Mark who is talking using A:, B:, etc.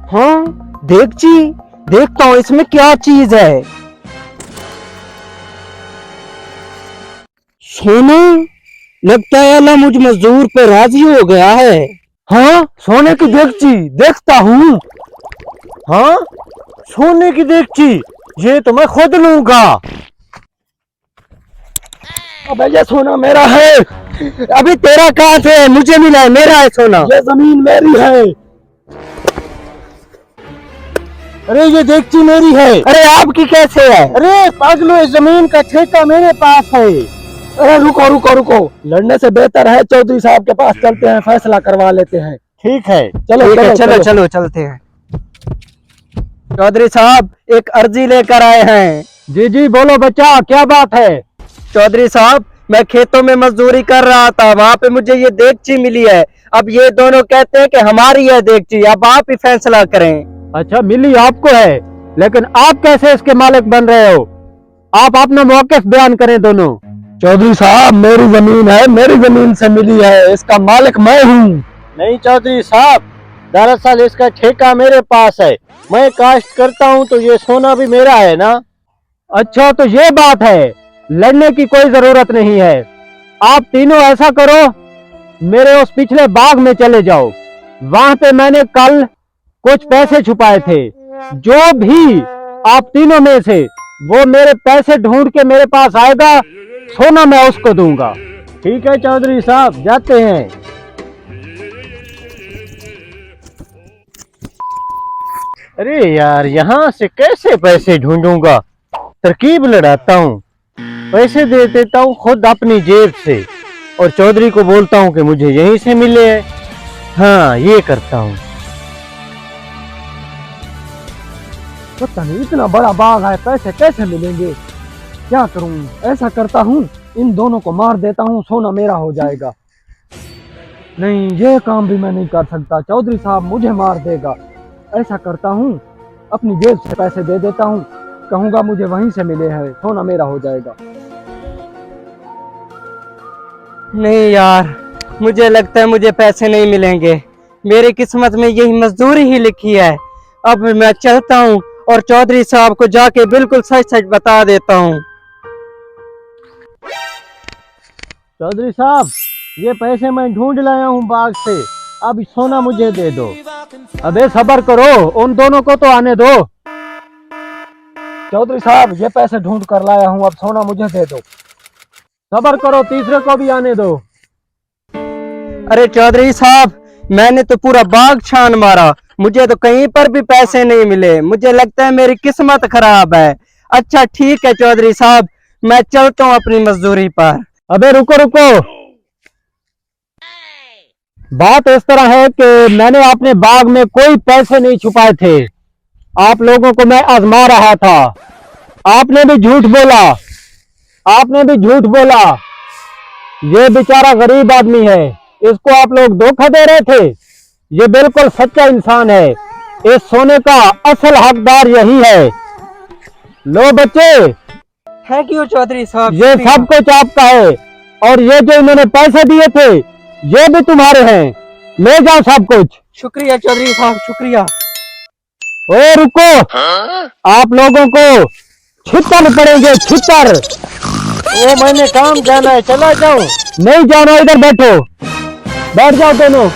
A: हाँ देगची, देखता हूँ इसमें क्या चीज है। सोना, लगता है अल्लाह मुझ मजदूर पे राजी हो गया है। हाँ सोने की देगची, देखता हूँ। हाँ सोने की देगची, ये तो मैं खुद लूंगा। अबे ये सोना मेरा है। अभी तेरा कहाँ से है? मुझे मिला है, मेरा है सोना। ये जमीन मेरी है। अरे ये देगची मेरी है। अरे आपकी कैसे है? अरे पागलो, इस जमीन का ठेका मेरे पास है। अरे रुको रुको रुको, लड़ने से बेहतर है चौधरी साहब के पास चलते हैं, फैसला करवा लेते हैं। ठीक है चलो चलो चलो चलो चलते हैं। चौधरी साहब एक अर्जी लेकर आए हैं। जी जी बोलो बच्चा, क्या बात है? चौधरी साहब मैं खेतों में मजदूरी कर रहा था, वहाँ पे मुझे ये देगची मिली है। अब ये दोनों कहते हैं कि हमारी है देगची, अब आप ही फैसला करें। अच्छा मिली आपको है, लेकिन आप कैसे इसके मालिक बन रहे हो? आप अपना मौक़िफ़ बयान करें दोनों। चौधरी साहब मेरी जमीन है, मेरी जमीन से मिली है, इसका मालिक मैं हूँ। नहीं चौधरी साहब, दरअसल इसका ठेका मेरे पास है, मैं काश्त करता हूँ तो ये सोना भी मेरा है ना। अच्छा तो ये बात है, लड़ने की कोई जरूरत नहीं है। आप तीनों ऐसा करो, मेरे उस पिछले बाग में चले जाओ, वहां पे मैंने कल कुछ पैसे छुपाए थे। जो भी आप तीनों में से वो मेरे पैसे ढूंढ के मेरे पास आएगा, सोना मैं उसको दूंगा। ठीक है चौधरी साहब, जाते हैं। अरे यार यहाँ से कैसे पैसे ढूंढूंगा, तरकीब लड़ाता हूँ, पैसे दे देता हूँ खुद अपनी जेब से और चौधरी को बोलता हूँ कि मुझे यहीं से मिले हैं। हाँ ये करता हूँ। पता नहीं इतना बड़ा बाग है, पैसे कैसे मिलेंगे? क्या करूं? ऐसा करता हूँ इन दोनों को मार देता हूँ, सोना मेरा हो जाएगा। नहीं ये काम भी मैं नहीं कर सकता, चौधरी साहब मुझे मार देगा। ऐसा करता हूँ अपनी जेब से पैसे दे देता हूँ, कहूंगा मुझे वहीं से मिले हैं, सोना मेरा हो जाएगा। नहीं यार, मुझे लगता है मुझे पैसे नहीं मिलेंगे, मेरी किस्मत में यही मजदूरी ही लिखी है। अब मैं चलता हूँ और चौधरी साहब को जाके बिल्कुल सच सच बता देता हूँ। चौधरी साहब ये पैसे मैं ढूंढ लाया हूँ बाग से, अब सोना मुझे दे दो। अबे सब्र करो, उन दोनों को तो आने दो। चौधरी साहब ये पैसे ढूंढ कर लाया हूँ, अब सोना मुझे दे दो। सब्र करो, तीसरे को भी आने दो। अरे चौधरी साहब मैंने तो पूरा बाग छान मारा, मुझे तो कहीं पर भी पैसे नहीं मिले, मुझे लगता है मेरी किस्मत खराब है। अच्छा ठीक है चौधरी साहब, मैं चलता हूँ अपनी मजदूरी पर। अबे रुको रुको, बात इस तरह है कि मैंने अपने बाग में कोई पैसे नहीं छुपाए थे, आप लोगों को मैं आजमा रहा था। आपने भी झूठ बोला, आपने भी झूठ बोला। ये बेचारा गरीब आदमी है, इसको आप लोग धोखा दे रहे थे। ये बिल्कुल सच्चा इंसान है, इस सोने का असल हकदार यही है। लो बच्चे, थैंक यू चौधरी साहब, ये सब कुछ आपका है, और ये जो इन्होंने पैसे दिए थे ये भी तुम्हारे हैं, ले जाओ सब कुछ। शुक्रिया चौधरी साहब, शुक्रिया। ओ रुको, आप लोगों को छितर पड़ेंगे, छितर। ओ मैंने काम जाना है, चला जाऊं? नहीं जाना, इधर बैठो, बैठ जाओ दोनों।